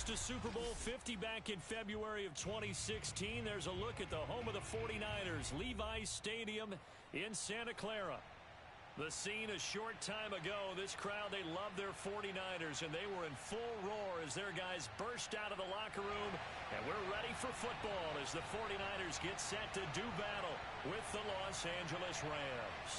lost to Super Bowl 50 back in February of 2016. There's a look at the home of the 49ers, Levi's Stadium in Santa Clara. The scene a short time ago, this crowd, they love their 49ers, and they were in full roar as their guys burst out of the locker room. And we're ready for football as the 49ers get set to do battle with the Los Angeles Rams.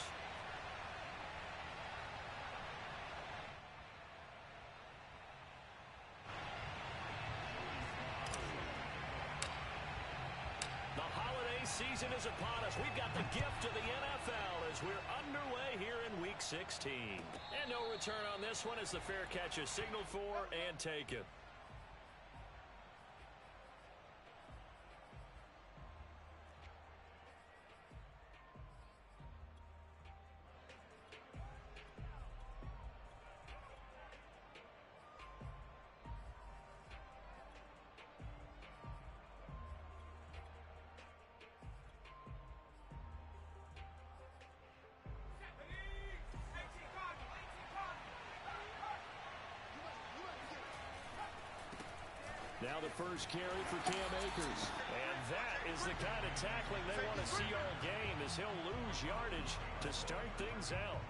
Season is upon us. We've got the gift of the NFL as we're underway here in Week 16. And no return on this one as the fair catch is signaled for and taken. Now the first carry for Cam Akers. And that is the kind of tackling they want to see all game as he'll lose yardage to start things out.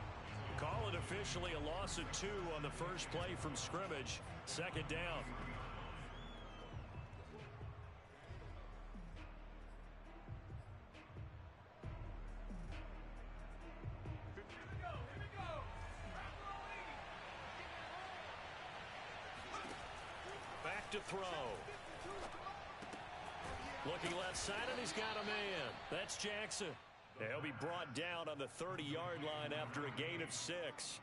Call it officially a loss of 2 on the first play from scrimmage. Second down. Back to throw. Looking left side, and he's got a man. That's Jackson. He'll be brought down on the 30-yard line after a gain of 6.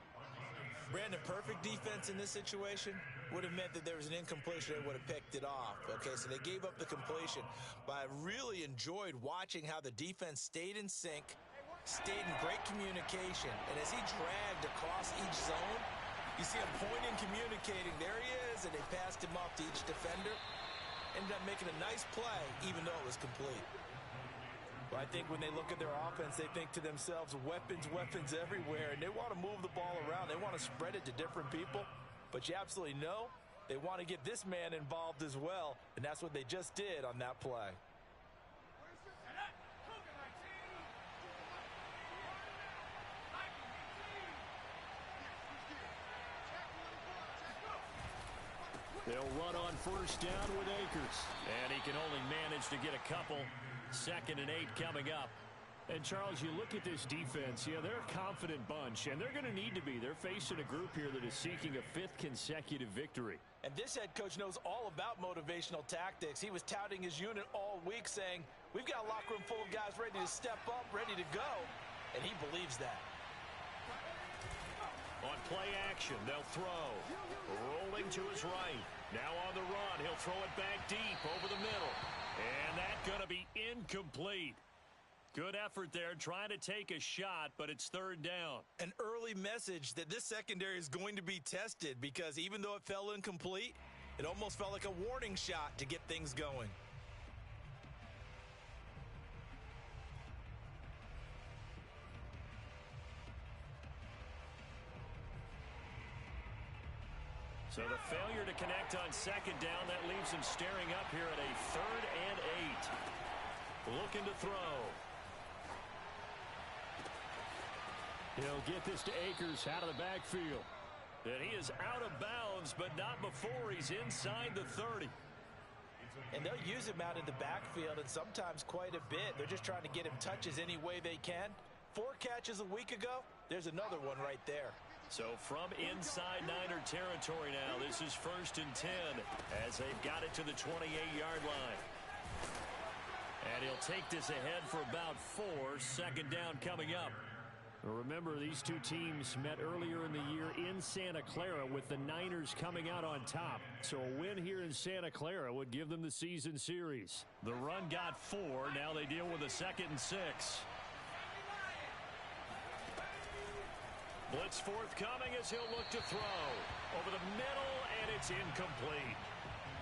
Brandon, perfect defense in this situation would have meant that there was an incompletion and would have picked it off. Okay, so they gave up the completion. But I really enjoyed watching how the defense stayed in sync, stayed in great communication, and as he dragged across each zone, you see him pointing, communicating. There he is, and they passed him off to each defender. Ended up making a nice play, even though it was complete. Well, I think when they look at their offense, they think to themselves, weapons, weapons everywhere, and they want to move the ball around. They want to spread it to different people, but you absolutely know they want to get this man involved as well, and that's what they just did on that play. They'll run on first down with Akers. And he can only manage to get a couple. 2nd and 8 coming up. And, Charles, you look at this defense, yeah, they're a confident bunch, and they're going to need to be. They're facing a group here that is seeking a 5th consecutive victory. And this head coach knows all about motivational tactics. He was touting his unit all week saying, we've got a locker room full of guys ready to step up, ready to go, and he believes that. On play action, they'll throw. Rolling to his right. Now on the run, he'll throw it back deep over the middle. And that's going to be incomplete. Good effort there, trying to take a shot, but it's 3rd down. An early message that this secondary is going to be tested because even though it fell incomplete, it almost felt like a warning shot to get things going. So the failure to connect on 2nd down, that leaves him staring up here at a 3rd and 8. Looking to throw. He'll get this to Akers out of the backfield. And he is out of bounds, but not before he's inside the 30. And they'll use him out in the backfield, and sometimes quite a bit. They're just trying to get him touches any way they can. 4 catches a week ago. There's another one right there. So from inside Niner territory now, this is 1st and 10 as they've got it to the 28-yard line. And he'll take this ahead for about 4. 2nd down coming up. Remember, these two teams met earlier in the year in Santa Clara with the Niners coming out on top. So a win here in Santa Clara would give them the season series. The run got 4. Now they deal with a 2nd and 6. Blitz forthcoming as he'll look to throw. Over the middle, and it's incomplete.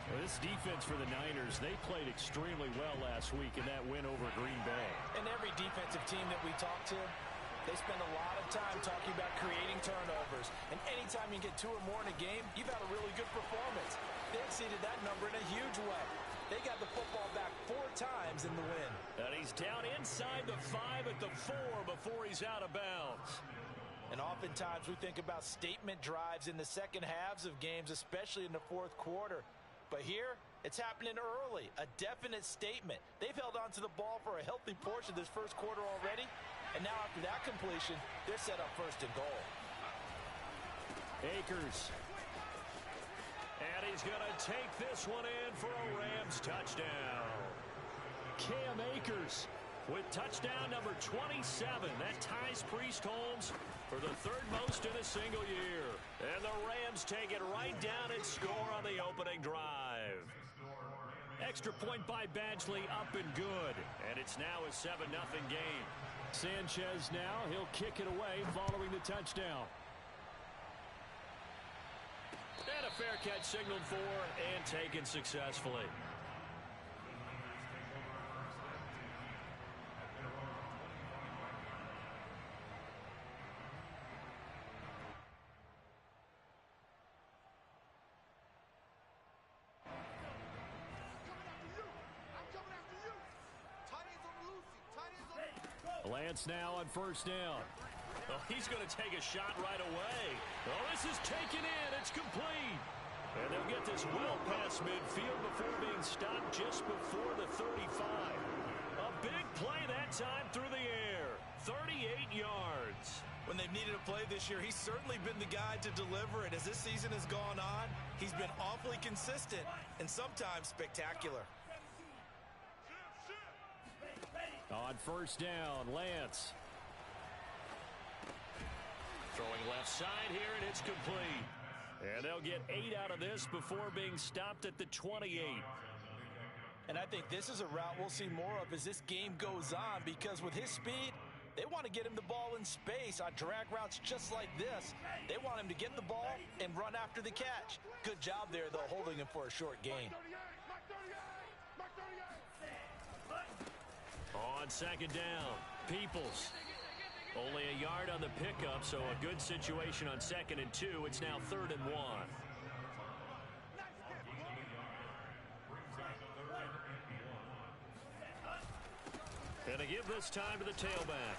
Well, this defense for the Niners, they played extremely well last week in that win over Green Bay. And every defensive team that we talk to, they spend a lot of time talking about creating turnovers. turnovers. And anytime you get 2 or more in a game, you've had a really good performance. They exceeded that number in a huge way. They got the football back 4 times in the win. And he's down inside the 5 at the 4 before he's out of bounds. And oftentimes we think about statement drives in the second halves of games, especially in the fourth quarter. But here, it's happening early, a definite statement. They've held on to the ball for a healthy portion of this first quarter already. And now after that completion, they're set up first and goal. Akers. And he's going to take this one in for a Rams touchdown. Cam Akers with touchdown number 27. That ties Priest Holmes for the 3rd most in a single year. And the Rams take it right down and score on the opening drive. Extra point by Badgley up and good. And it's now a 7-0 game. Sanchez now, he'll kick it away following the touchdown. And a fair catch signaled for and taken successfully. Lance now on first down. Oh, he's going to take a shot right away. Oh, this is taken in. It's complete. And they'll get this well past midfield before being stopped just before the 35. A big play that time through the air. 38 yards. When they've needed a play this year, he's certainly been the guy to deliver it. As this season has gone on, he's been awfully consistent and sometimes spectacular. On first down, Lance. Throwing left side here, and it's complete. And they'll get 8 out of this before being stopped at the 28. And I think this is a route we'll see more of as this game goes on, because with his speed, they want to get him the ball in space on drag routes just like this. They want him to get the ball and run after the catch. Good job there, though, holding him for a short gain. On second down, Peoples. Only a yard on the pickup, so a good situation on 2nd and 2. It's now 3rd and 1. And they give this time to the tailback.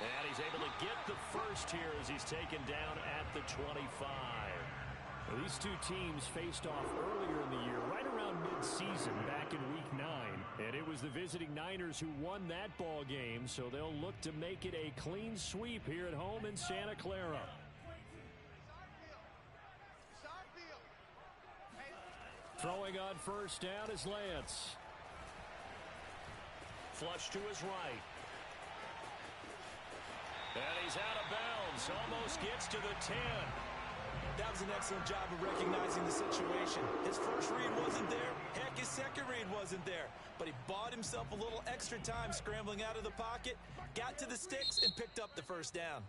And he's able to get the first here as he's taken down at the 25. Well, these two teams faced off earlier in the year, right around mid-season, back in Week 9. And it was the visiting Niners who won that ball game, so they'll look to make it a clean sweep here at home in Santa Clara. Throwing on first down is Lance. Flush to his right. And he's out of bounds. Almost gets to the 10. That was an excellent job of recognizing the situation. His first read wasn't there. Heck, his second read wasn't there. But he bought himself a little extra time scrambling out of the pocket, got to the sticks, and picked up the first down.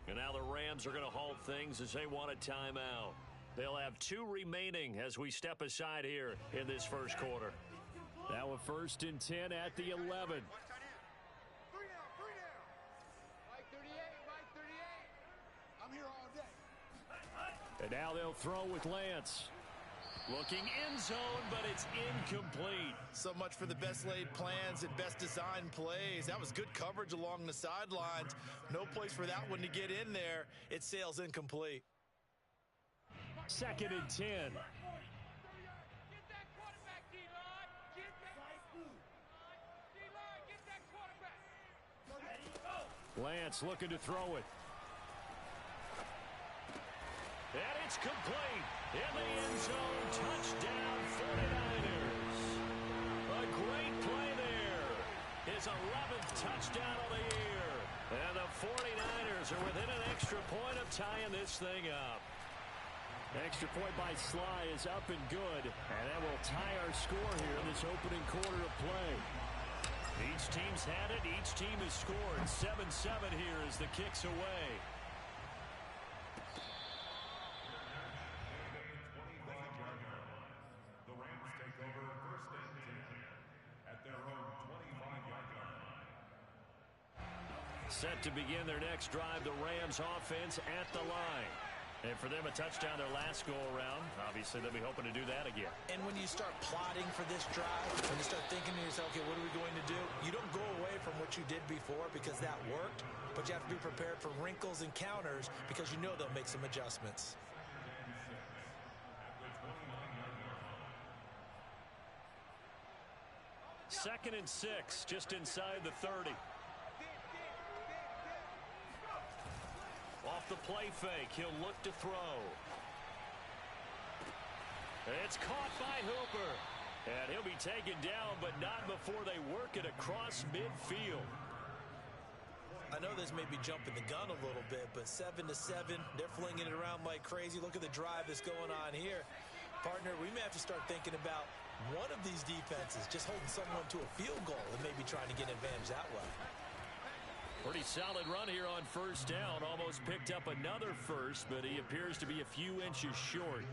And now the Rams are going to halt things as they want a timeout. They'll have 2 remaining as we step aside here in this first quarter. Now a 1st and 10 at the 11. And now they'll throw with Lance. Looking in zone, but it's incomplete. So much for the best laid plans and best designed plays. That was good coverage along the sidelines. No place for that one to get in there. It sails incomplete. 2nd and 10. Lance looking to throw it. And it's complete. In the end zone, touchdown 49ers. A great play there. His 11th touchdown of the year. And the 49ers are within an extra point of tying this thing up. Extra point by Sly is up and good. And that will tie our score here in this opening quarter of play. Each team's had it. Each team has scored. 7-7 here as the kick's away. Set to begin their next drive, the Rams offense at the line. And for them, a touchdown their last go-around. Obviously, they'll be hoping to do that again. And when you start plotting for this drive, when you start thinking to yourself, okay, what are we going to do? You don't go away from what you did before because that worked, but you have to be prepared for wrinkles and counters because you know they'll make some adjustments. Second and 6, just inside the 30. Off the play fake, he'll look to throw. It's caught by Hooper. And he'll be taken down, but not before they work it across midfield. I know this may be jumping the gun a little bit, but 7-7, they're flinging it around like crazy. Look at the drive that's going on here. Partner, we may have to start thinking about one of these defenses just holding someone to a field goal and maybe trying to get an advantage that way. Pretty solid run here on first down. Almost picked up another first, but he appears to be a few inches short.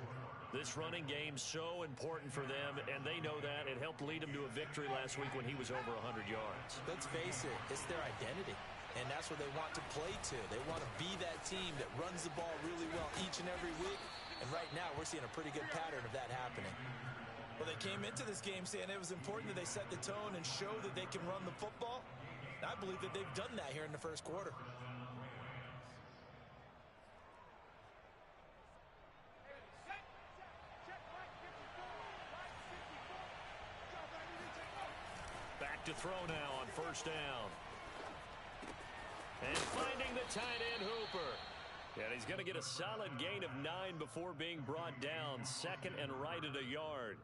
This running game so important for them, and they know that. It helped lead them to a victory last week when he was over 100 yards. Let's face it, it's their identity, and that's what they want to play to. They want to be that team that runs the ball really well each and every week, and right now we're seeing a pretty good pattern of that happening. Well, they came into this game saying it was important that they set the tone and show that they can run the football. I believe that they've done that here in the first quarter. Back to throw now on first down. And finding the tight end, Hooper. And he's going to get a solid gain of 9 before being brought down. Second and right at a yard.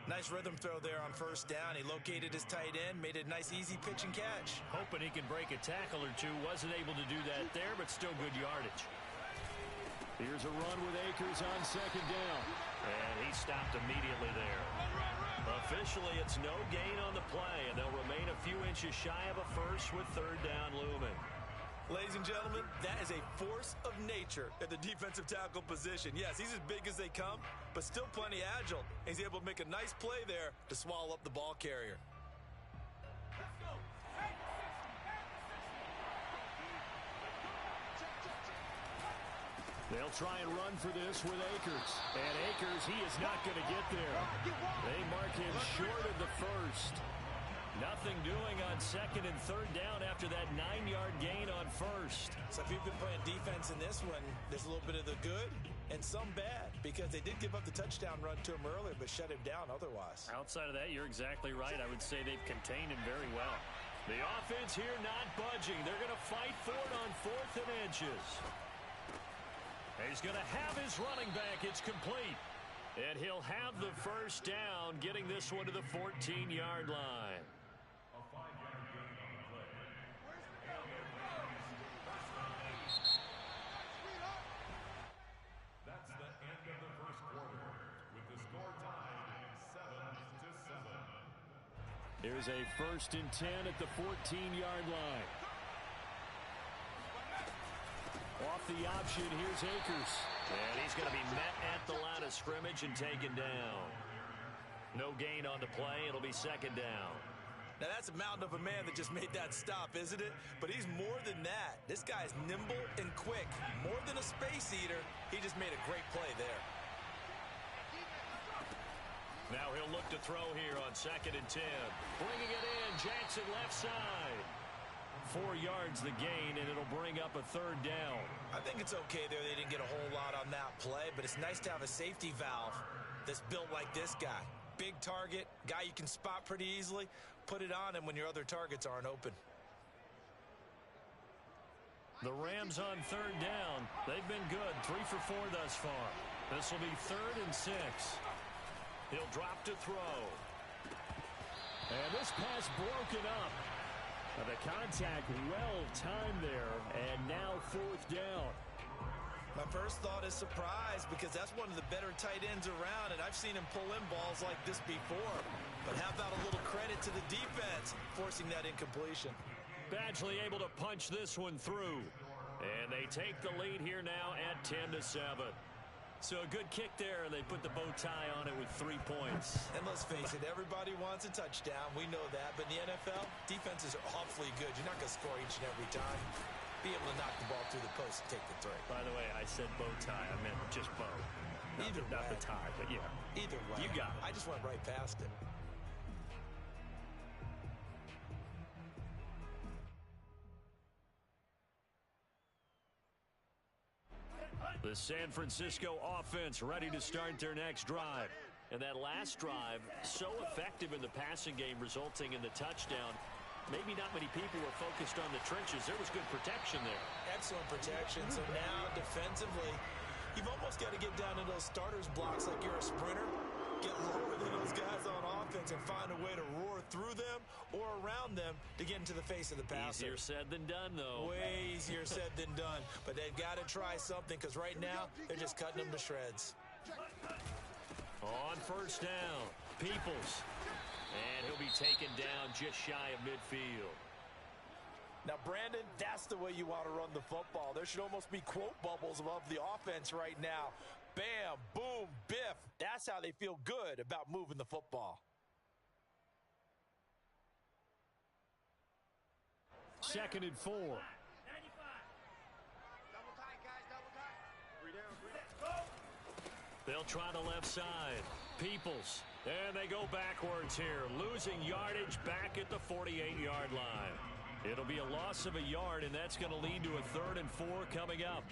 Nice rhythm throw there on first down. He located his tight end, made a nice easy pitch and catch. Hoping he can break a tackle or two. Wasn't able to do that there, but still good yardage. Here's a run with Akers on second down. And he stopped immediately there. Officially, it's no gain on the play, and they'll remain a few inches shy of a first with third down looming. Ladies and gentlemen, that is a force of nature at the defensive tackle position. Yes, he's as big as they come, but still plenty agile. He's able to make a nice play there to swallow up the ball carrier. They'll try and run for this with Akers. And Akers, he is not going to get there. They mark him short of the first. Nothing doing on second and third down after that 9-yard gain on first. So if you've been playing defense in this one, there's a little bit of the good and some bad because they did give up the touchdown run to him earlier but shut him down otherwise. Outside of that, you're exactly right. I would say they've contained him very well. The offense here not budging. They're going to fight for it on 4th and inches. He's going to have his running back. It's complete. And he'll have the first down, getting this one to the 14-yard line. That's the end of the first quarter, with the score tied 7-7. Here's a 1st and 10 at the 14-yard line. Off the option, here's Akers. And he's going to be met at the line of scrimmage and taken down. No gain on the play. It'll be second down. Now, that's a mountain of a man that just made that stop, isn't it? But he's more than that. This guy's nimble and quick. More than a space eater. He just made a great play there. Now he'll look to throw here on 2nd and 10. Bringing it in, Jackson left side. 4 yards the gain, and it'll bring up a third down. I think it's okay there. They didn't get a whole lot on that play, but it's nice to have a safety valve that's built like this guy. Big target, guy you can spot pretty easily. Put it on him when your other targets aren't open. The Rams on third down. They've been good. 3 for 4 thus far. This will be 3rd and 6. He'll drop to throw. And this pass broken up. The contact well timed there, and now 4th down. My first thought is surprise because that's one of the better tight ends around, and I've seen him pull in balls like this before. But how about a little credit to the defense forcing that incompletion? Badgley able to punch this one through. And they take the lead here now at 10-7. So a good kick there, and they put the bow tie on it with 3 points. And let's face it, everybody wants a touchdown. We know that. But in the NFL, defenses are awfully good. You're not going to score each and every time. Be able to knock the ball through the post and take the 3. By the way, I said bow tie. I meant just bow. Not the tie, but yeah. Either way. You got it. I just went right past it. The San Francisco offense ready to start their next drive. And that last drive, so effective in the passing game, resulting in the touchdown. Maybe not many people were focused on the trenches. There was good protection there. Excellent protection. So now defensively, you've almost got to get down to those starters blocks like you're a sprinter. Get lower than those guys on offense and find a way to roar through them or around them to get into the face of the passer. Easier said than done, though. Way easier said than done. But they've got to try something because right now they're just cutting them to shreds. On first down, Peoples. And he'll be taken down just shy of midfield. Now, Brandon, that's the way you want to run the football. There should almost be quote bubbles above the offense right now. Bam, boom, biff. That's how they feel good about moving the football. Second and 4. They'll try the left side. Peoples. And they go backwards here, losing yardage back at the 48-yard line. It'll be a loss of a yard, and that's going to lead to a 3rd and 4 coming up.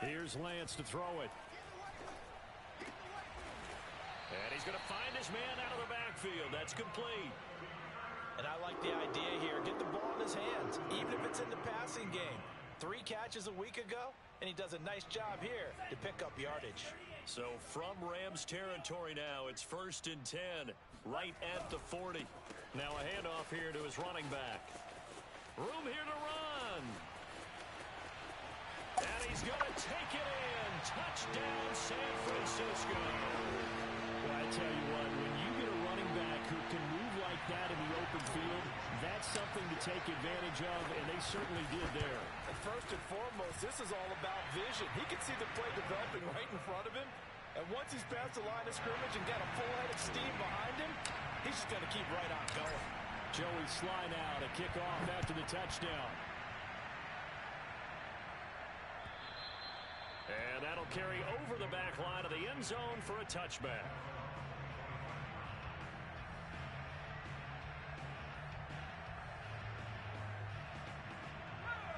Here's Lance to throw it. And he's going to find his man out of the backfield. That's complete. And I like the idea here. Get the ball in his hands, even if it's in the passing game. 3 catches a week ago, and he does a nice job here to pick up yardage. So from Rams territory now, it's 1st and 10, right at the 40. Now a handoff here to his running back. Room here to run. And he's going to take it in. Touchdown, San Francisco. Well, I tell you what, when you get a running back who can move like that in the open field, that's something to take advantage of, and they certainly did there. And first and foremost, this is all about vision. He can see the play developing right in front of him, and once he's past the line of scrimmage and got a full head of steam behind him, he's just going to keep right on going. Joey Sly now to kick off after the touchdown. And that'll carry over the back line of the end zone for a touchback.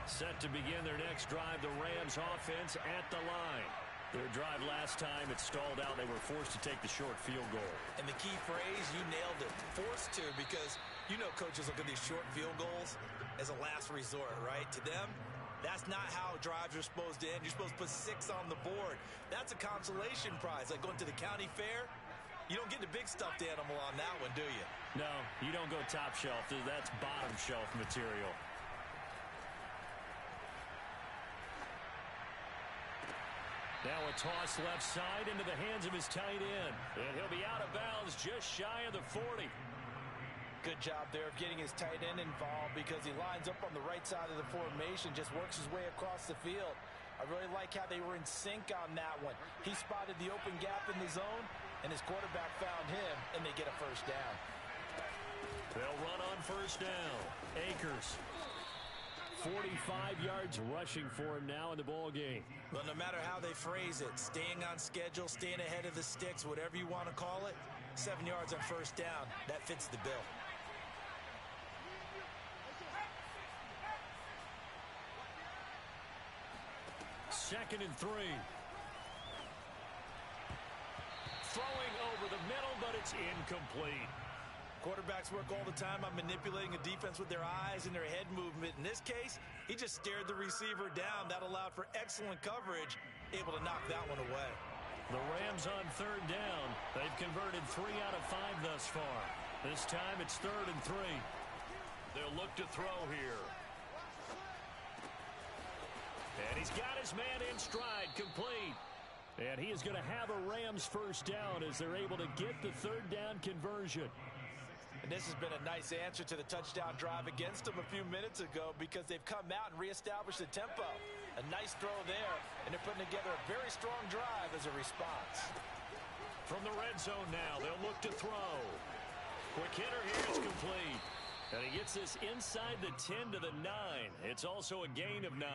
Set to begin their next drive, the Rams offense at the line. Their drive last time, it stalled out. They were forced to take the short field goal. And the key phrase, you nailed it. Forced to, because you know coaches look at these short field goals as a last resort, right? To them, that's not how drives are supposed to end. You're supposed to put 6 on the board. That's a consolation prize, like going to the county fair. You don't get the big stuffed animal on that one, do you? No, you don't go top shelf. That's bottom shelf material. Now a toss left side into the hands of his tight end. And he'll be out of bounds just shy of the 40. Good job there of getting his tight end involved because he lines up on the right side of the formation, just works his way across the field. I really like how they were in sync on that one. He spotted the open gap in the zone, and his quarterback found him, and they get a first down. They'll run on first down. Akers. 45 yards rushing for him now in the ball game. Well, no matter how they phrase it, staying on schedule, staying ahead of the sticks, whatever you want to call it, 7 yards on first down, that fits the bill. Second and 3. Throwing over the middle, but it's incomplete. Quarterbacks work all the time on manipulating a defense with their eyes and their head movement. In this case, he just stared the receiver down. That allowed for excellent coverage, able to knock that one away. The Rams on third down. They've converted 3 out of 5 thus far. This time it's 3rd and 3. They'll look to throw here. And he's got his man in stride, complete. And he is going to have a Rams first down as they're able to get the 3rd down conversion. And this has been a nice answer to the touchdown drive against them a few minutes ago because they've come out and reestablished the tempo. A nice throw there, and they're putting together a very strong drive as a response. From the red zone now, they'll look to throw. Quick hitter here, it's complete. And he gets this inside the 10 to the 9. It's also a gain of 9.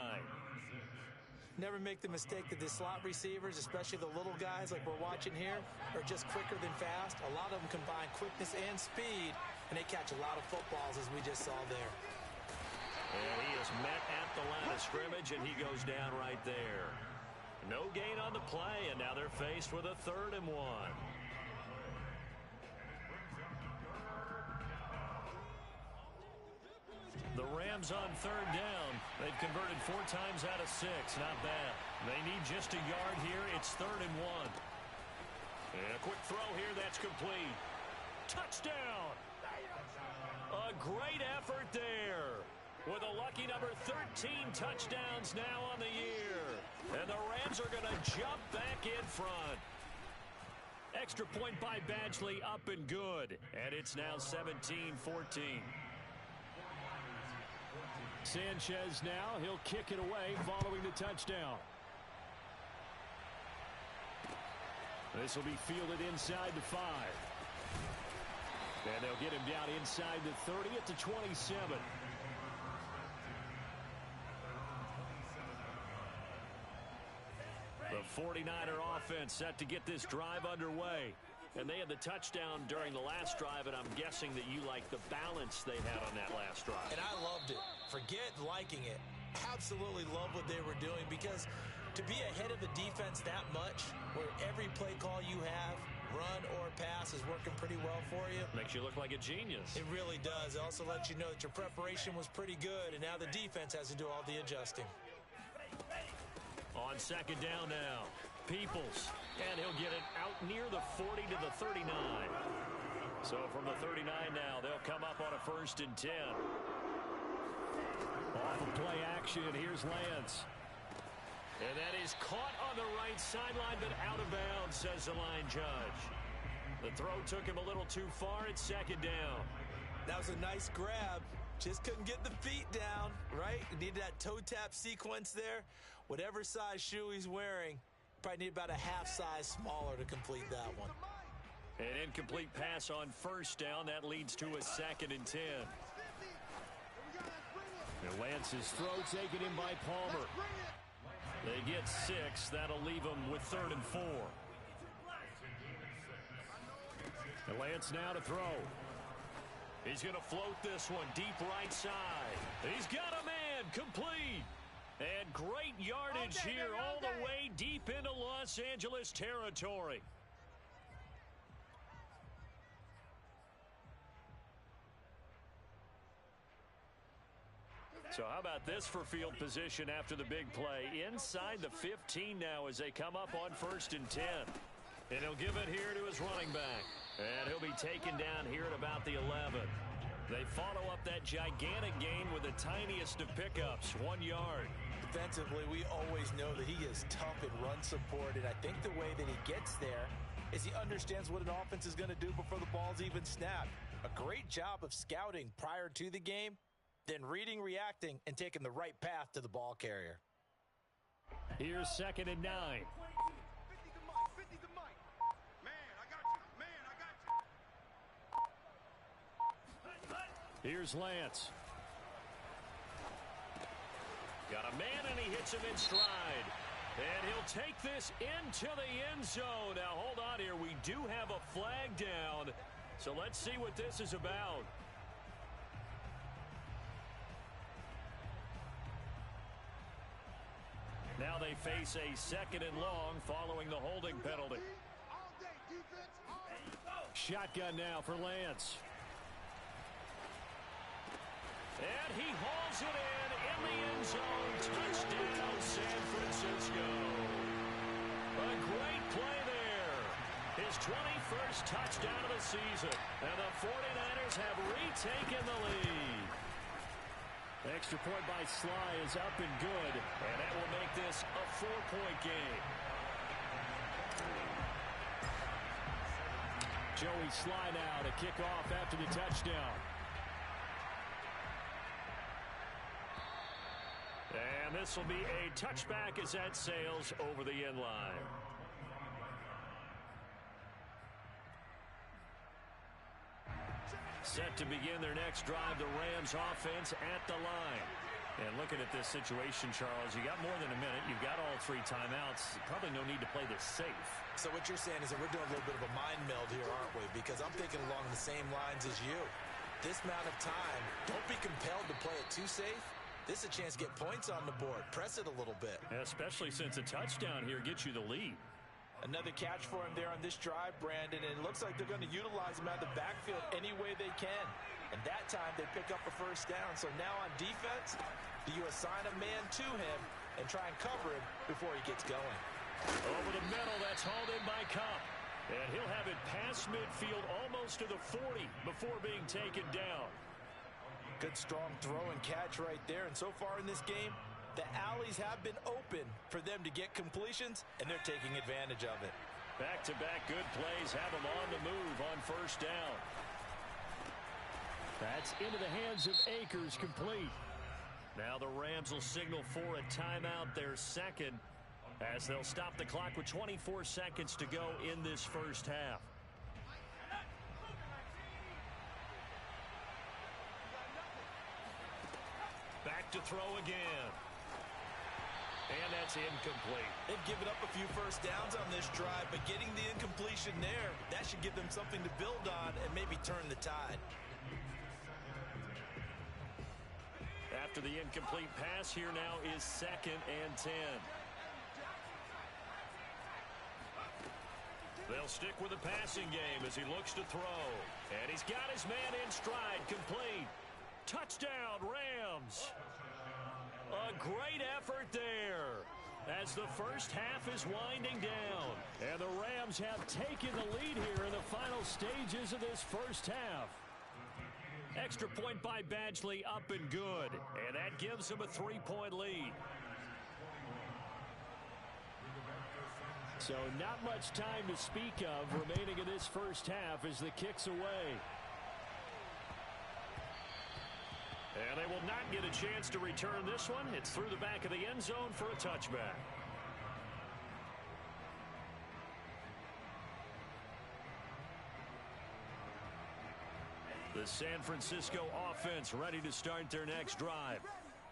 Never make the mistake that the slot receivers, especially the little guys like we're watching here, are just quicker than fast. A lot of them combine quickness and speed, and they catch a lot of footballs, as we just saw there. And he is met at the line of scrimmage, and he goes down right there. No gain on the play, and now they're faced with a 3rd and 1. The Rams on 3rd down. They've converted 4 times out of 6. Not bad. They need just a yard here. It's 3rd and 1. And a quick throw here. That's complete. Touchdown! A great effort there. With a lucky number 13 touchdowns now on the year. And the Rams are going to jump back in front. Extra point by Badgley, up and good. And it's now 17-14. Sanchez now, he'll kick it away following the touchdown. This will be fielded inside the 5. And they'll get him down inside the 30 at the 27. The 49er offense set to get this drive underway. And they had the touchdown during the last drive, and I'm guessing that you like the balance they had on that last drive. And I loved it. Forget liking it. Absolutely love what they were doing, because to be ahead of the defense that much, where every play call you have, run or pass, is working pretty well for you. Makes you look like a genius. It really does. It also lets you know that your preparation was pretty good, and now the defense has to do all the adjusting. On 2nd down now, Peoples, and he'll get it out near the 40 to the 39. So from the 39 now, they'll come up on a 1st and 10. Off of play action, here's Lance. And that is caught on the right sideline, but out of bounds, says the line judge. The throw took him a little too far. It's 2nd down. That was a nice grab. Just couldn't get the feet down, right? Needed that toe tap sequence there. Whatever size shoe he's wearing, probably need about a half size smaller to complete that one. An incomplete pass on 1st down. That leads to a 2nd and 10. And Lance's throw taken in by Palmer. They get 6. That'll leave them with 3rd and 4. And Lance now to throw. He's going to float this one deep right side. He's got a man. Complete. And great yardage here all the way deep into Los Angeles territory. So how about this for field position after the big play? Inside the 15 now as they come up on 1st and 10. And he'll give it here to his running back. And he'll be taken down here at about the 11. They follow up that gigantic gain with the tiniest of pickups, 1 yard. Defensively, we always know that he is tough in run support, and I think the way that he gets there is he understands what an offense is going to do before the ball's even snapped. A great job of scouting prior to the game, then reading, reacting, and taking the right path to the ball carrier. Here's 2nd and 9. Here's Lance. Got a man, and he hits him in stride. And he'll take this into the end zone. Now, hold on here. We do have a flag down. So let's see what this is about. Now they face a 2nd and long following the holding penalty. Shotgun now for Lance. And he hauls it in the end zone. Touchdown, San Francisco. A great play there. His 21st touchdown of the season. And the 49ers have retaken the lead. Extra point by Sly is up and good. And that will make this a 4-point game. Joey Sly now to kick off after the touchdown. And this will be a touchback as that sails over the end line. Set to begin their next drive, the Rams offense at the line. And looking at this situation, Charles, you got more than a minute. You've got all 3 timeouts. Probably no need to play this safe. So what you're saying is that we're doing a little bit of a mind meld here, aren't we? Because I'm thinking along the same lines as you. This amount of time, don't be compelled to play it too safe. This is a chance to get points on the board. Press it a little bit. Especially since a touchdown here gets you the lead. Another catch for him there on this drive, Brandon. And it looks like they're going to utilize him out of the backfield any way they can. And that time they pick up a first down. So now on defense, do you assign a man to him and try and cover him before he gets going? Over the middle, that's hauled in by Kupp. And he'll have it past midfield almost to the 40 before being taken down. Good strong throw and catch right there. And so far in this game, the alleys have been open for them to get completions, and they're taking advantage of it. Back-to-back good plays have them on the move on first down. That's into the hands of Akers, complete. Now the Rams will signal for a timeout, their second, as they'll stop the clock with 24 seconds to go in this first half. Back to throw again. And that's incomplete. They've given up a few first downs on this drive, but getting the incompletion there, that should give them something to build on and maybe turn the tide. After the incomplete pass, here now is 2nd and 10. They'll stick with the passing game as he looks to throw. And he's got his man in stride, complete. Touchdown, Rams. A great effort there as the first half is winding down. And the Rams have taken the lead here in the final stages of this first half. Extra point by Badgley, up and good. And that gives them a 3-point lead. So not much time to speak of remaining in this first half as the kick's away. And they will not get a chance to return this one. It's through the back of the end zone for a touchback. The San Francisco offense ready to start their next drive.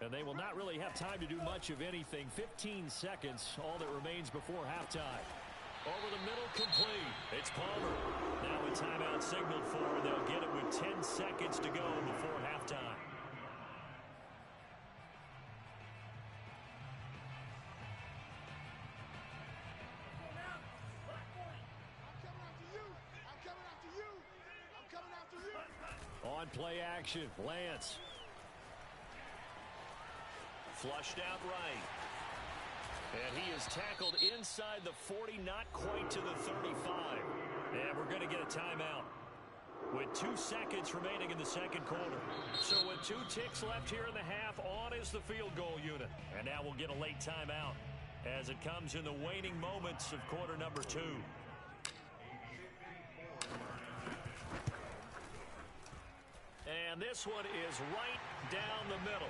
And they will not really have time to do much of anything. 15 seconds, all that remains before halftime. Over the middle, complete. It's Palmer. Now a timeout signaled for, and they'll get it with 10 seconds to go before halftime. On play action, Lance. Flushed out right. And he is tackled inside the 40, not quite to the 35. And we're going to get a timeout with 2 seconds remaining in the second quarter. So with 2 ticks left here in the half, on is the field goal unit. And now we'll get a late timeout as it comes in the waning moments of quarter number 2. And this one is right down the middle.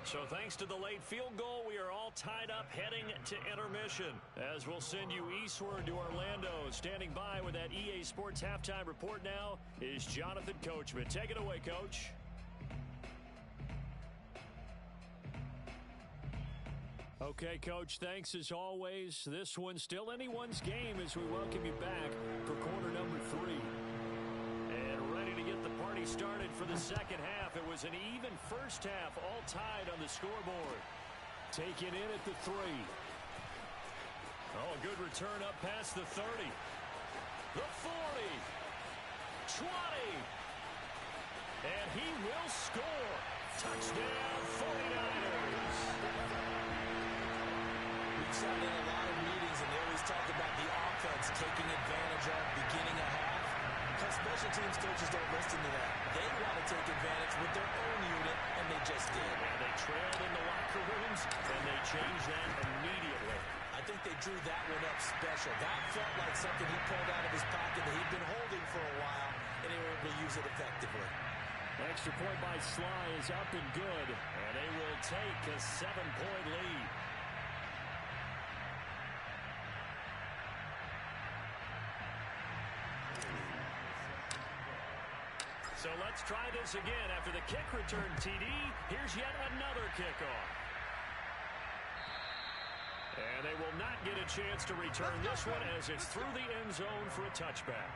So thanks to the late field goal, we are all tied up heading to intermission. As we'll send you eastward to Orlando. Standing by with that EA Sports halftime report now is Jonathan Coachman. Take it away, Coach. Okay, Coach, thanks as always. This one's still anyone's game as we welcome you back for quarter number 3. Started for the second half. It was an even first half, all tied on the scoreboard. Taken in at the 3. Oh, a good return up past the 30. The 40. 20. And he will score. Touchdown, 49ers. We've sat in a lot of meetings, and they always talk about the offense taking advantage of beginning a half. Special teams coaches don't listen to that. They want to take advantage with their own unit, and they just did. And they trailed in the locker rooms, and they changed that immediately. I think think they drew that one up special. That felt like something he pulled out of his pocket that he'd been holding for a while, and they were able to use it effectively. Extra point by Sly is up and good, and they will take a 7-point lead. So let's try this again. After the kick return TD, here's yet another kickoff. And they will not get a chance to return this one as it's through the end zone for a touchback.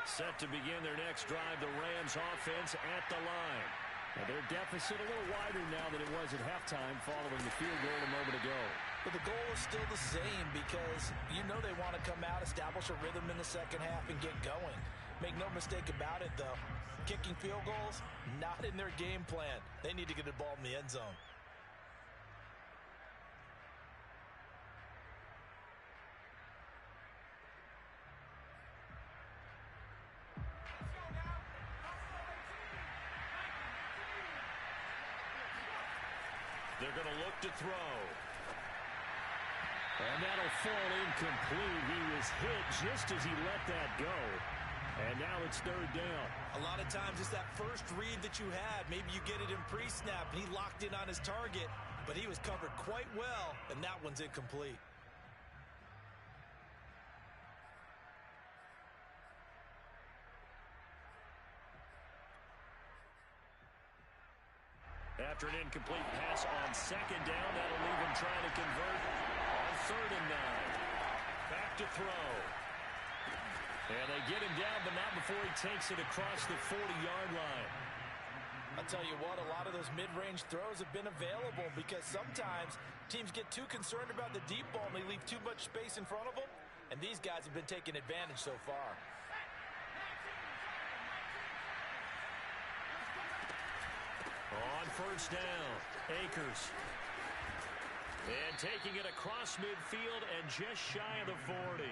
Set to begin their next drive, the Rams offense at the line. Now their deficit a little wider now than it was at halftime following the field goal a moment ago. But the goal is still the same because you know they want to come out, establish a rhythm in the second half, and get going. Make no mistake about it, though. Kicking field goals, not in their game plan. They need to get the ball in the end zone. They're going to look to throw. And that'll fall incomplete. He was hit just as he let that go. And now it's third down. A lot of times it's that first read that you had. Maybe you get it in pre-snap, and he locked in on his target, but he was covered quite well, and that one's incomplete. After an incomplete pass on second down, that'll leave him trying to convert on 3rd and 9. Back to throw. And they get him down, but not before he takes it across the 40-yard line. I'll tell you what, a lot of those mid-range throws have been available because sometimes teams get too concerned about the deep ball and they leave too much space in front of them, and these guys have been taking advantage so far. On 1st down, Akers. And taking it across midfield and just shy of the 40.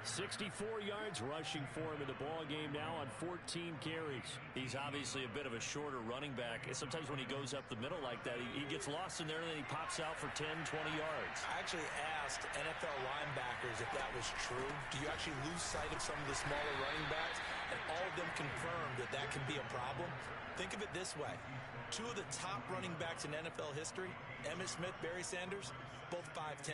64 yards rushing for him in the ball game now on 14 carries. He's obviously a bit of a shorter running back. Sometimes when he goes up the middle like that, he gets lost in there and then he pops out for 10, 20 yards. I actually asked NFL linebackers if that was true. Do you actually lose sight of some of the smaller running backs? And all of them confirmed that that can be a problem. Think of it this way. 2 of the top running backs in NFL history, Emmitt Smith, Barry Sanders, both 5'10".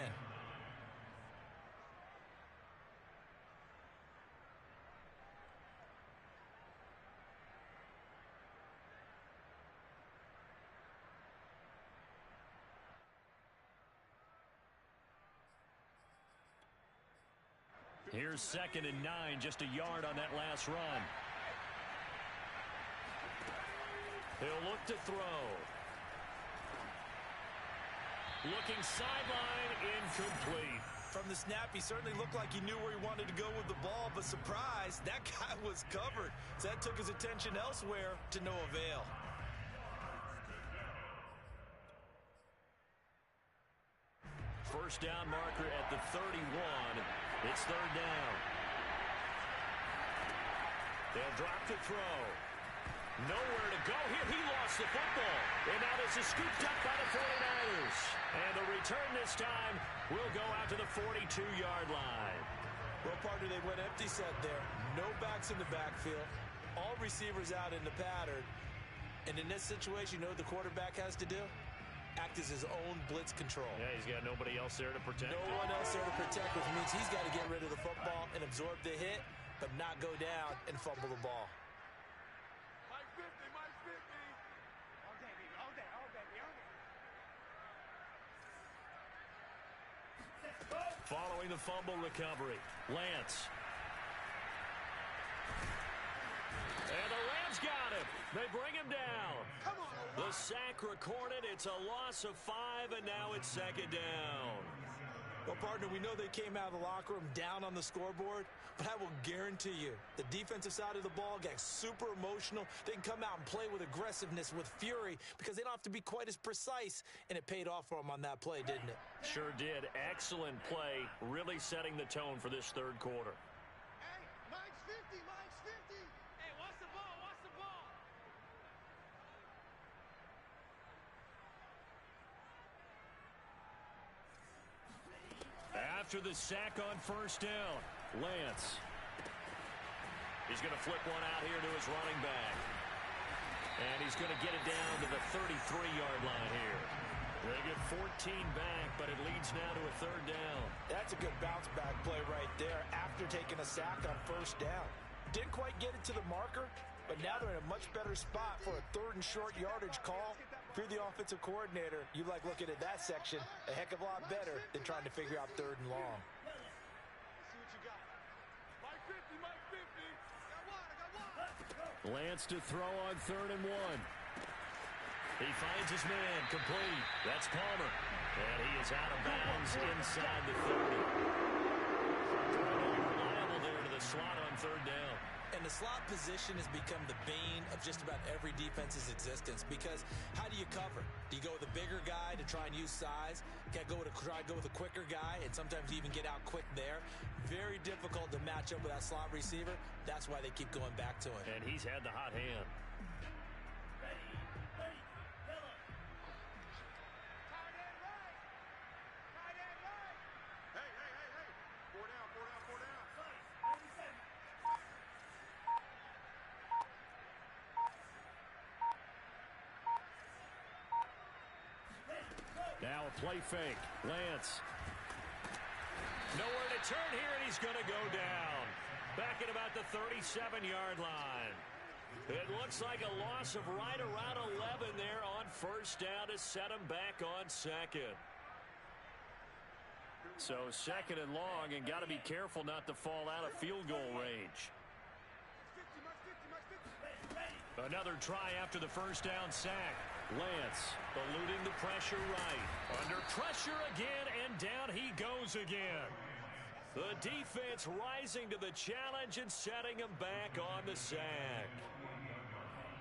Here's 2nd and 9, just a yard on that last run. He'll look to throw. Looking sideline, incomplete. From the snap, he certainly looked like he knew where he wanted to go with the ball, but surprise, that guy was covered. So that took his attention elsewhere to no avail. First down marker at the 31. It's 3rd down. They'll drop to throw. Nowhere to go here. He lost the football. And now this is scooped up by the 49ers. And the return this time will go out to the 42-yard line. Well, partner, they went empty set there. No backs in the backfield. All receivers out in the pattern. And in this situation, you know what the quarterback has to do? Act as his own blitz control. Yeah, he's got nobody else there to protect. No one else there to protect, which means he's got to get rid of the football and absorb the hit, but not go down and fumble the ball. Mike 50, Mike 50. Following the fumble recovery, Lance. And the Rams got him. They bring him down. The sack recorded. It's a loss of 5, and now it's 2nd down. Well, partner, we know they came out of the locker room down on the scoreboard, but I will guarantee you the defensive side of the ball gets super emotional. They can come out and play with aggressiveness, with fury, because they don't have to be quite as precise, and it paid off for them on that play, didn't it? Sure did. Excellent play, really setting the tone for this third quarter. Hey, Mike's 50, Mike's 50. Hey, watch the ball, watch the ball. After the sack on first down, Lance. He's going to flip one out here to his running back. And he's going to get it down to the 33-yard line here. They get 14 back, but it leads now to a third down. That's a good bounce-back play right there after taking a sack on first down. Didn't quite get it to the marker, but now they're in a much better spot for a third and short yardage call. If you're the offensive coordinator, you like looking at that section a heck of a lot better than trying to figure out third and long. Let's see what you got. Mike 50, Mike 50. I got one. Lance to throw on 3rd and 1. He finds his man, complete. That's Palmer. And he is out of bounds inside the 30. Reliable there to the slot on third down. And the slot position has become the bane of just about every defense's existence, because how do you cover? Do you go with a bigger guy to try and use size? Try to go with a quicker guy, and sometimes you even get out quick there. Very difficult to match up with that slot receiver. That's why they keep going back to him. And he's had the hot hand. Tight end right. Tight end right. Hey, hey, hey, hey. Four down, four down, four down. Now a play fake. Lance. Nowhere to turn here, and he's going to go down. Back at about the 37-yard line. It looks like a loss of right around 11 there on first down to set him back on second. So second and long, and got to be careful not to fall out of field goal range. Another try after the first down sack. Lance Eluding the pressure right. Under pressure again, and down he goes again. The defense rising to the challenge and setting him back on the sack.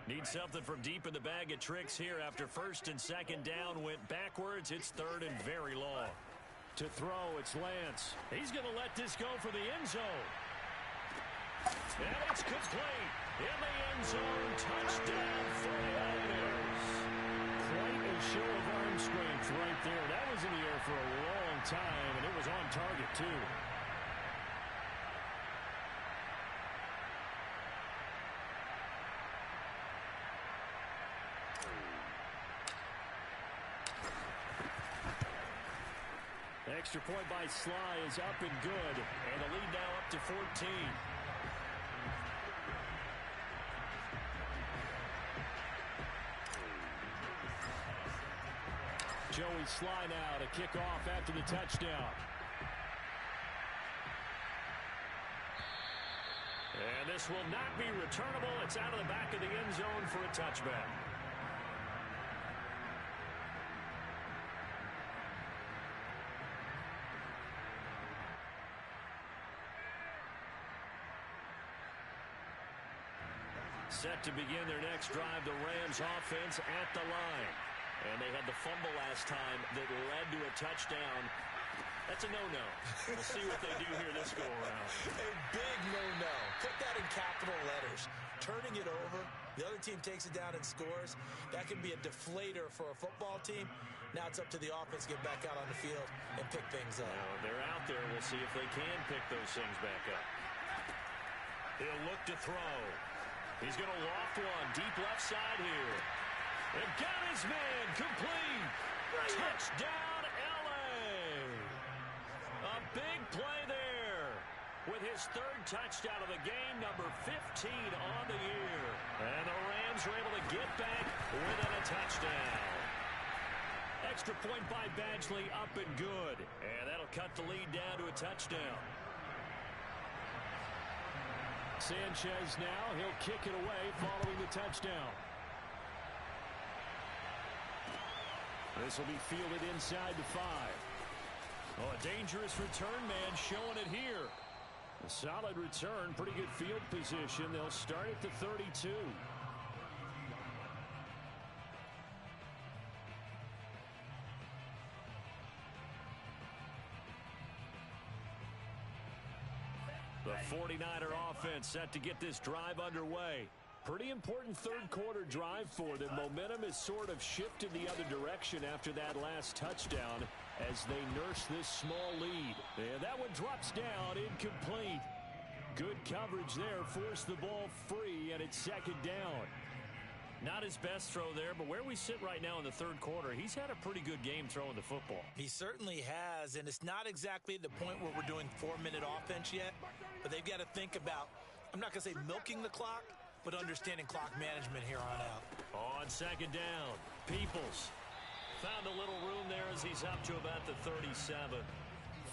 Need something from deep in the bag of tricks here after first and second down went backwards. It's third and very long. to throw. It's Lance. He's going to let this go for the end zone. And it's complete. In the end zone, touchdown 49ers. Quite a show of arm strength right there. That was in the air for a long time, and it was on target, too. Extra point by Sly is up and good. And the lead now up to 14. Joey Sly now to kick off after the touchdown. And this will not be returnable. It's out of the back of the end zone for a touchback. Set to begin their next drive, the Rams offense at the line. And they had the fumble last time that led to a touchdown. That's a no-no. We'll see what they do here this go-around. A big no-no. Put that in capital letters. Turning it over, the other team takes it down and scores. That can be a deflator for a football team. Now it's up to the offense to get back out on the field and pick things up. Now, they're out there. We'll see if they can pick those things back up. He'll look to throw. He's going to loft one deep left side here. And got his man complete. Touchdown, L.A. A big play there with his third touchdown of the game, number 15 on the year. And the Rams are able to get back within a touchdown. Extra point by Badgley, up and good. And that'll cut the lead down to a touchdown. Sanchez now, he'll kick it away following the touchdown. This will be fielded inside the 5. Oh, a dangerous return man showing it here. A solid return, pretty good field position. They'll start at the 32. The 49er offense set to get this drive underway. Pretty important third quarter drive for them. Momentum has sort of shifted the other direction after that last touchdown as they nurse this small lead. And that one drops down, incomplete. Good coverage there, forced the ball free, and it's second down. Not his best throw there, but where we sit right now in the third quarter, he's had a pretty good game throwing the football. He certainly has, and it's not exactly the point where we're doing 4-minute offense yet, but they've got to think about, I'm not going to say milking the clock, but understanding clock management here on out. On second down, Peoples found a little room there as he's up to about the 37.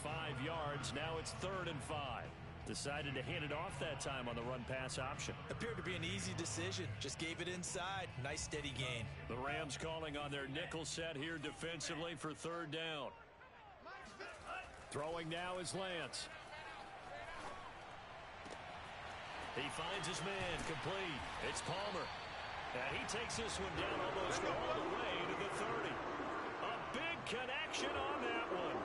5 yards, now it's 3rd and 5. Decided to hand it off that time on the run-pass option. Appeared to be an easy decision. Just gave it inside. Nice, steady gain. The Rams calling on their nickel set here defensively for 3rd down. Throwing now is Lance. He finds his man, complete. It's Palmer. And he takes this one down almost all the way to the 30. A big connection on that one.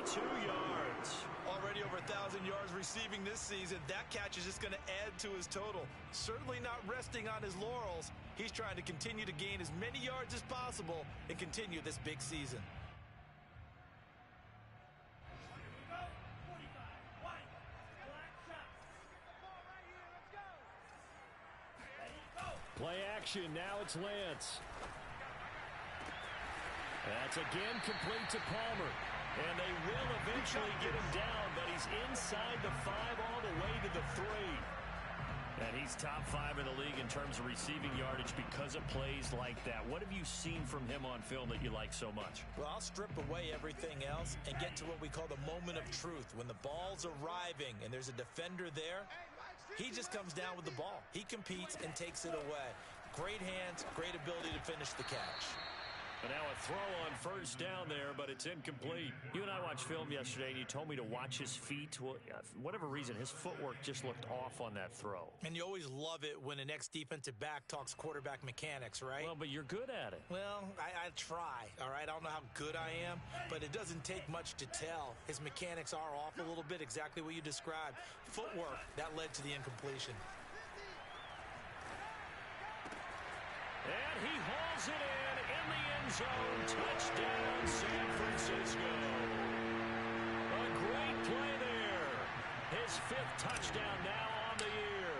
32 yards. Already over 1,000 yards receiving this season. That catch is just going to add to his total. Certainly not resting on his laurels. He's trying to continue to gain as many yards as possible and continue this big season. Play action, now it's Lance. That's again complete to Palmer. And they will eventually get him down, but he's inside the 5 all the way to the 3. And he's top 5 in the league in terms of receiving yardage because of plays like that. What have you seen from him on film that you like so much? Well, I'll strip away everything else and get to what we call the moment of truth. When the ball's arriving and there's a defender there, he just comes down with the ball. He competes and takes it away. Great hands, great ability to finish the catch. And now a throw on 1st down there, but it's incomplete. You and I watched film yesterday, and you told me to watch his feet. Well, for whatever reason, his footwork just looked off on that throw. And you always love it when an ex-defensive back talks quarterback mechanics, right? Well, but you're good at it. Well, I try, all right? I don't know how good I am, but it doesn't take much to tell. His mechanics are off a little bit, exactly what you described. Footwork, that led to the incompletion. And he hauls it in the end zone. Touchdown, San Francisco. A great play there. His 5th touchdown now on the year.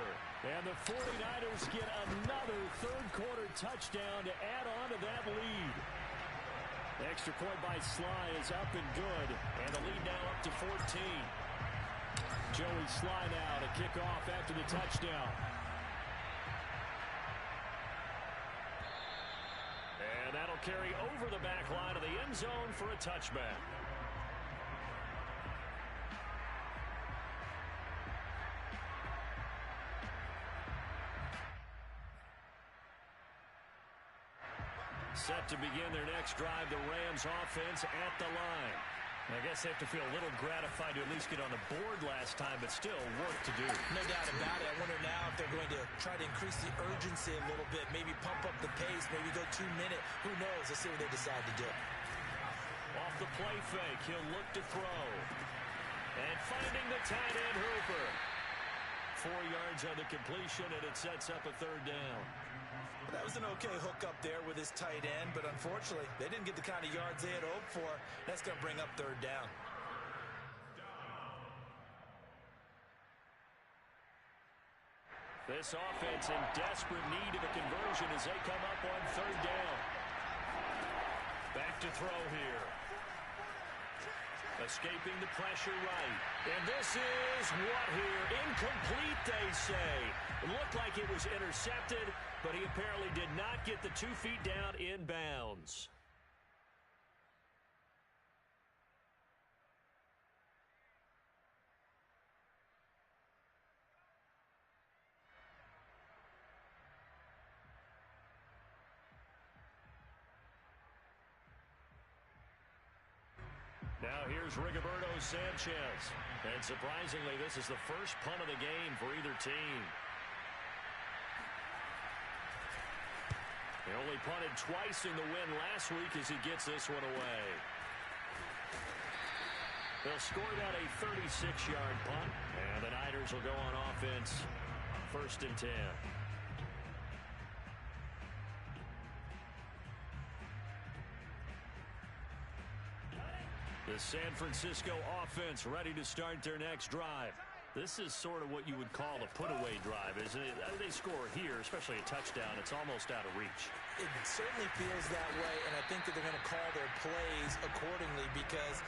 And the 49ers get another third quarter touchdown to add on to that lead. Extra point by Sly is up and good. And the lead now up to 14. Joey Sly now to kick off after the touchdown. And that'll carry over the back line of the end zone for a touchback. Set to begin their next drive, the Rams offense at the line. I guess they have to feel a little gratified to at least get on the board last time, but still work to do. No doubt about it. I wonder now if they're going to try to increase the urgency a little bit, maybe pump up the pace, maybe go 2-minute. Who knows? Let's see what they decide to do. Off the play fake, he'll look to throw. And finding the tight end Hooper. 4 yards on the completion, and it sets up a 3rd down. That was an okay hookup there with his tight end, but unfortunately, they didn't get the kind of yards they had hoped for. That's going to bring up 3rd down. This offense in desperate need of a conversion as they come up on 3rd down. Back to throw here. Escaping the pressure right. And this is what here? Incomplete, they say. It looked like it was intercepted, but he apparently did not get the 2 feet down in bounds. Now Now here's Rigoberto Sanchez. And surprisingly, this is the first punt of the game for either team. He only punted twice in the win last week as he gets this one away. They'll score that a 36-yard punt, and the Niners will go on offense. 1st and 10. The San Francisco offense ready to start their next drive. This is sort of what you would call a put-away drive, isn't it? They score here, especially a touchdown. It's almost out of reach. It certainly feels that way, and I think that they're going to call their plays accordingly because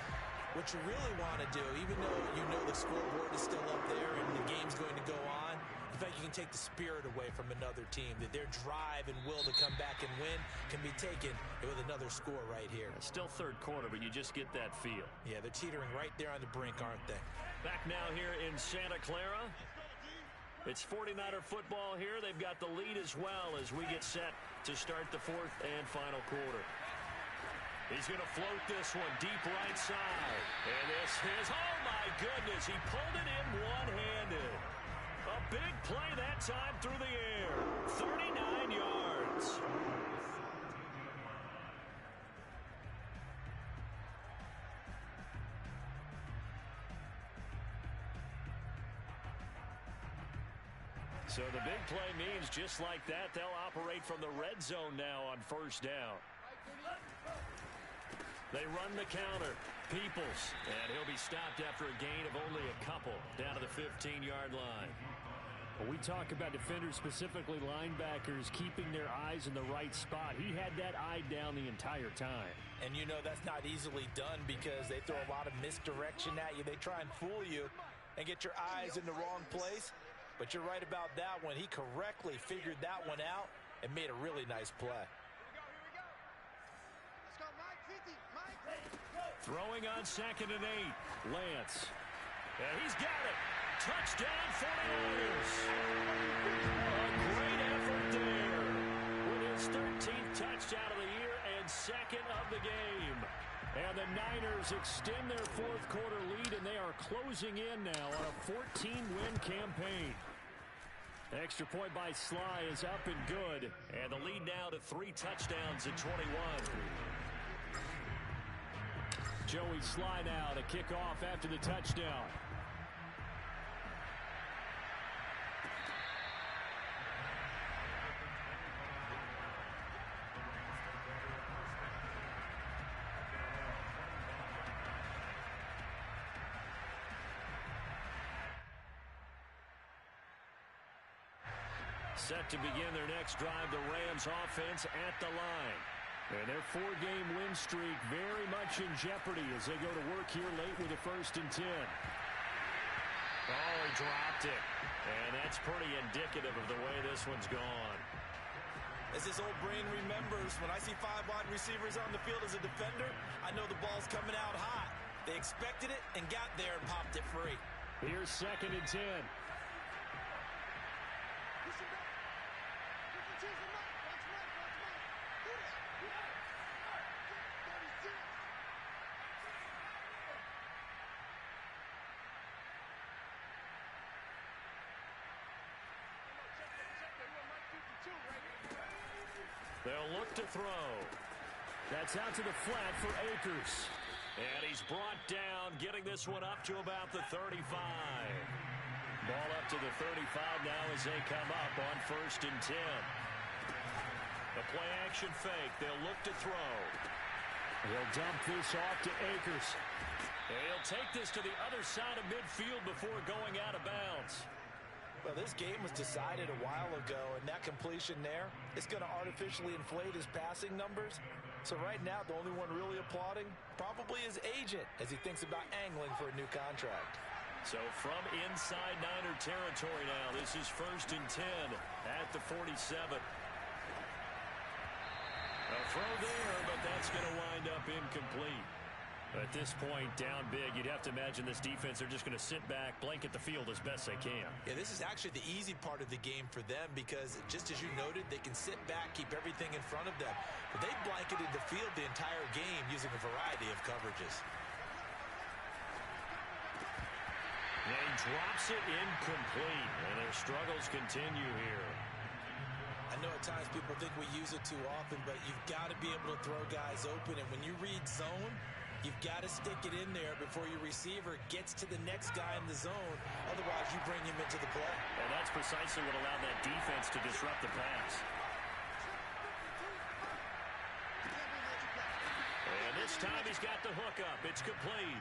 what you really want to do, even though you know the scoreboard is still up there and the game's going to go on, in fact, you can take the spirit away from another team, that their drive and will to come back and win can be taken with another score right here. Still 3rd quarter, but you just get that feel. Yeah, they're teetering right there on the brink, aren't they? Back now here in Santa Clara. It's 49er football here. They've got the lead as well as we get set to start the 4th and final quarter. He's going to float this one deep right side. And this is, oh my goodness, he pulled it in one-handed. A big play that time through the air. 39 yards. So the big play means just like that, they'll operate from the red zone now on 1st down. They run the counter. Peoples, and he'll be stopped after a gain of only a couple down to the 15-yard line. When we talk about defenders, specifically linebackers, keeping their eyes in the right spot, he had that eye down the entire time. And you know that's not easily done because they throw a lot of misdirection at you. They try and fool you and get your eyes in the wrong place. But you're right about that one. He correctly figured that one out and made a really nice play. Throwing on 2nd and 8. Lance. And he's got it. Touchdown 49ers. A great effort there. With his 13th touchdown of the year and 2nd of the game. And the Niners extend their 4th quarter lead, and they are closing in now on a 14-win campaign. Extra point by Sly is up and good. And the lead now to 3 touchdowns at 21. Joey Sly now to kick off after the touchdown. Set to begin their next drive, the Rams offense at the line. And their 4-game win streak very much in jeopardy as they go to work here late with a 1st and 10. Oh, he dropped it. And that's pretty indicative of the way this one's gone. As his old brain remembers, when I see 5 wide receivers on the field as a defender, I know the ball's coming out hot. They expected it and got there and popped it free. Here's 2nd and 10. They'll look to throw. That's out to the flat for Akers. And he's brought down, getting this one up to about the 35. Ball up to the 35 now as they come up on 1st and 10. The play action fake. They'll look to throw. He'll dump this off to Akers. And he'll take this to the other side of midfield before going out of bounds. Well, this game was decided a while ago, and that completion there is going to artificially inflate his passing numbers. So right now, the only one really applauding probably his agent as he thinks about angling for a new contract. So from inside Niner territory now, this is 1st and 10 at the 47. A throw there, but that's going to wind up incomplete. At this point, down big, you'd have to imagine this defense are just going to sit back, blanket the field as best they can. Yeah, this is actually the easy part of the game for them because just as you noted, they can sit back, keep everything in front of them. But they blanketed the field the entire game using a variety of coverages. And he drops it incomplete, and their struggles continue here. I know at times people think we use it too often, but you've got to be able to throw guys open. And when you read zone, you've got to stick it in there before your receiver gets to the next guy in the zone. Otherwise, you bring him into the play. And that's precisely what allowed that defense to disrupt the pass. And this time he's got the hook up. It's complete.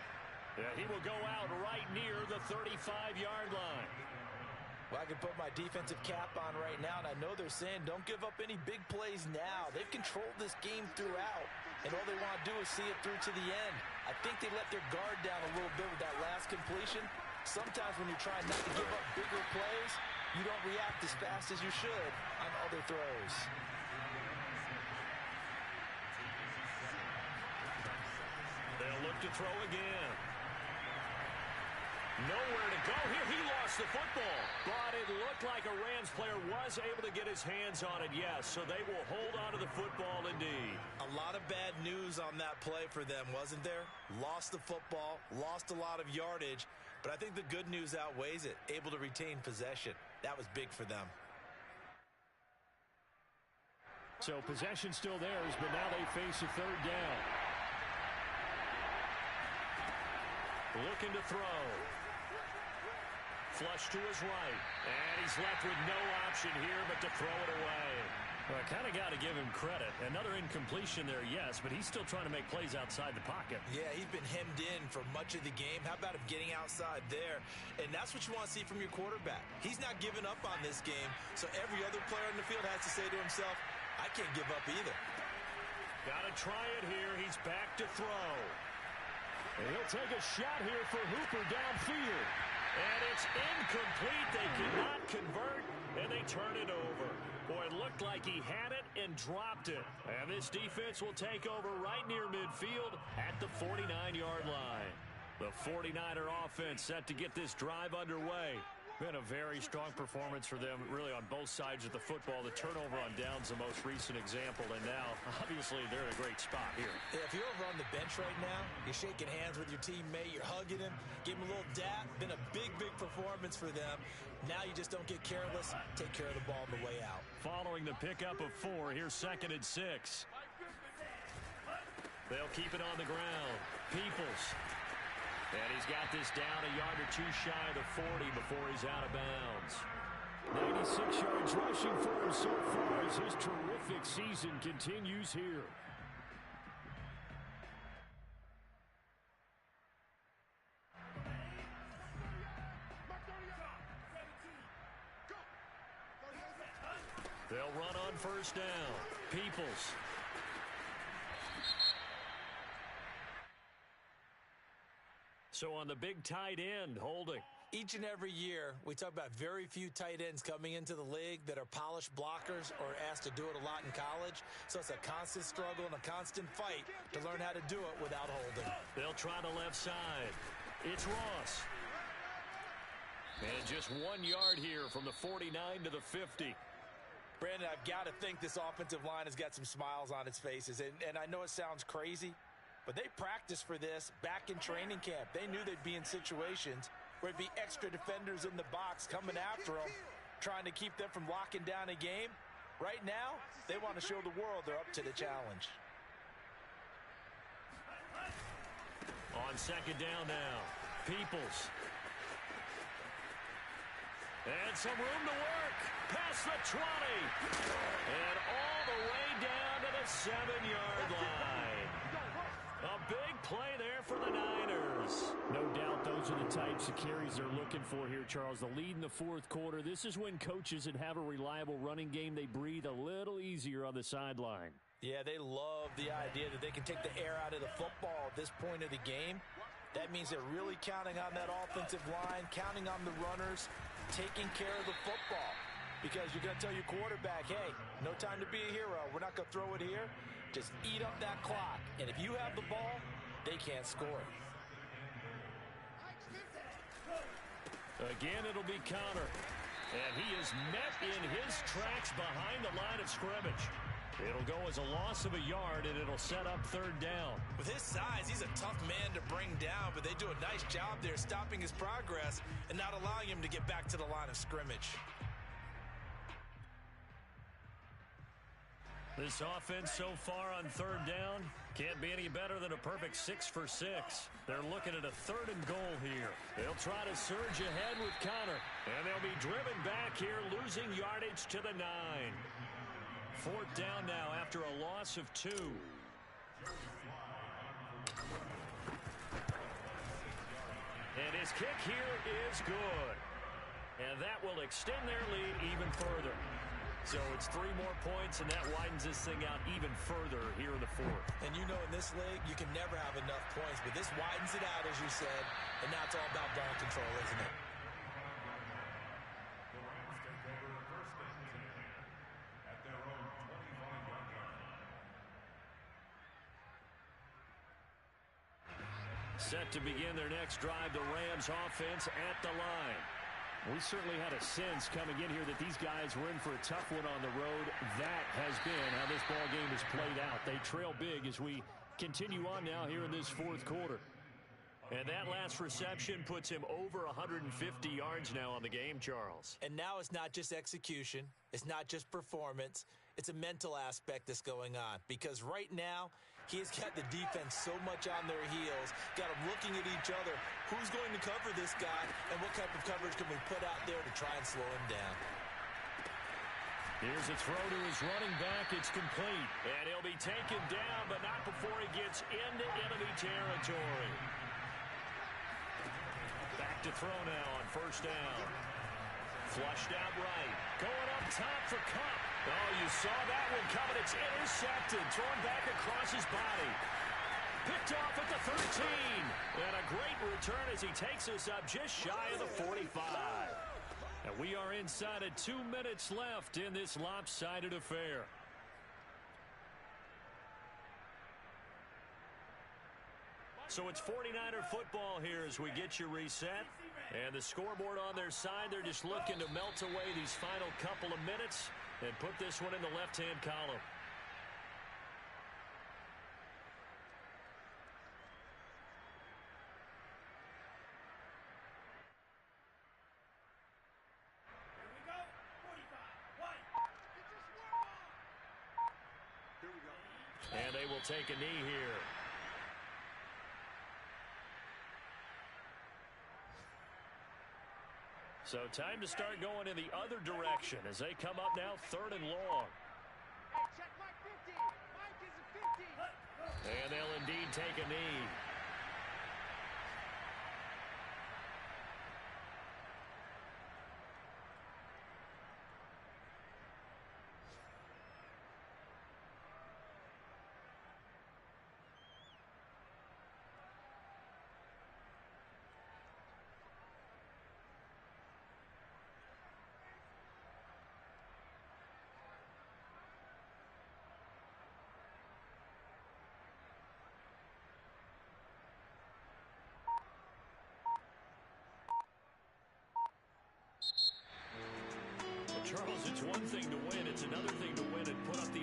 He will go out right near the 35-yard line. Well, I can put my defensive cap on right now, and I know they're saying don't give up any big plays now. They've controlled this game throughout, and all they want to do is see it through to the end. I think they let their guard down a little bit with that last completion. Sometimes when you're trying not to give up bigger plays, you don't react as fast as you should on other throws. They'll look to throw again. Nowhere to go here. He lost the football. But it looked like a Rams player was able to get his hands on it, yes. So they will hold on to the football indeed. A lot of bad news on that play for them, wasn't there? Lost the football, lost a lot of yardage. But I think the good news outweighs it. Able to retain possession. That was big for them. So possession still theirs, but now they face a third down. Looking to throw. Flush to his right. And he's left with no option here but to throw it away. Well, I kind of got to give him credit. Another incompletion there, yes, but he's still trying to make plays outside the pocket. Yeah, he's been hemmed in for much of the game. How about him getting outside there? And that's what you want to see from your quarterback. He's not giving up on this game, so every other player in the field has to say to himself, I can't give up either. Got to try it here. He's back to throw. And he'll take a shot here for Hooper downfield. And it's incomplete. They cannot convert, and they turn it over. Boy, it looked like he had it and dropped it. And this defense will take over right near midfield at the 49-yard line. The 49er offense set to get this drive underway. Been a very strong performance for them, really, on both sides of the football. The turnover on downs, the most recent example, and now, obviously, they're in a great spot here. Yeah, if you're over on the bench right now, you're shaking hands with your teammate, you're hugging him, give him a little dap. Been a big, big performance for them. Now you just don't get careless. Take care of the ball on the way out. Following the pickup of 4, here's 2nd and 6. They'll keep it on the ground. Peoples. And he's got this down a yard or two shy of the 40 before he's out of bounds. 96 yards rushing for him so far as his terrific season continues here. They'll run on first down. Peoples. So on the big tight end, holding. Each and every year, we talk about very few tight ends coming into the league that are polished blockers or asked to do it a lot in college. So it's a constant struggle and a constant fight to learn how to do it without holding. They'll try the left side. It's Ross. And just 1 yard here from the 49 to the 50. Brandon, I've got to think this offensive line has got some smiles on its faces. And I know it sounds crazy, but they practiced for this back in training camp. They knew they'd be in situations where it'd be extra defenders in the box coming after them, trying to keep them from locking down a game. Right now, they want to show the world they're up to the challenge. On second down now, Peoples. And some room to work. Past the 20. And all the way down to the 7-yard line. A big play there for the Niners. No doubt those are the types of carries they're looking for here, Charles. The lead in the fourth quarter. This is when coaches that have a reliable running game, they breathe a little easier on the sideline. Yeah, they love the idea that they can take the air out of the football at this point of the game. That means they're really counting on that offensive line, counting on the runners, taking care of the football. Because you're going to tell your quarterback, hey, no time to be a hero. We're not going to throw it here. Just eat up that clock. And if you have the ball, they can't score. Again, it'll be counter. And he is met in his tracks behind the line of scrimmage. It'll go as a loss of a yard, and it'll set up third down. With his size, he's a tough man to bring down, but they do a nice job there stopping his progress and not allowing him to get back to the line of scrimmage. This offense so far on third down can't be any better than a perfect 6 for 6. They're looking at a 3rd and goal here. They'll try to surge ahead with Connor, and they'll be driven back here, losing yardage to the 9. 4th down now after a loss of 2. And his kick here is good. And that will extend their lead even further. So it's 3 more points, and that widens this thing out even further here in the 4th. And you know, in this league, you can never have enough points, but this widens it out, as you said, and now it's all about ball control, isn't it? The Rams take over 1st and 10 at their own 25-yard line. Set to begin their next drive, the Rams offense at the line. We certainly had a sense coming in here that these guys were in for a tough one on the road. That has been how this ball game has played out. They trail big as we continue on now here in this 4th quarter. And that last reception puts him over 150 yards now on the game, Charles. And now it's not just execution. It's not just performance. It's a mental aspect that's going on. Because right now, he has got the defense so much on their heels, got them looking at each other. Who's going to cover this guy, and what type of coverage can we put out there to try and slow him down? Here's a throw to his running back. It's complete. And he'll be taken down, but not before he gets into enemy territory. Back to throw now on 1st down. Flushed out right. Going up top for Kupp. Oh, you saw that one coming. It's intercepted. Thrown back across his body. Picked off at the 13. And a great return as he takes us up just shy of the 45. And we are inside of 2 minutes left in this lopsided affair. So it's 49er football here as we get you reset. And the scoreboard on their side, they're just looking to melt away these final couple of minutes and put this one in the left-hand column. And they will take a knee here. So time to start going in the other direction as they come up now 3rd and long. Hey, check Mike 50. Mike is a 50. And they'll indeed take a knee. Charles, it's one thing to win. It's another thing to win and put up the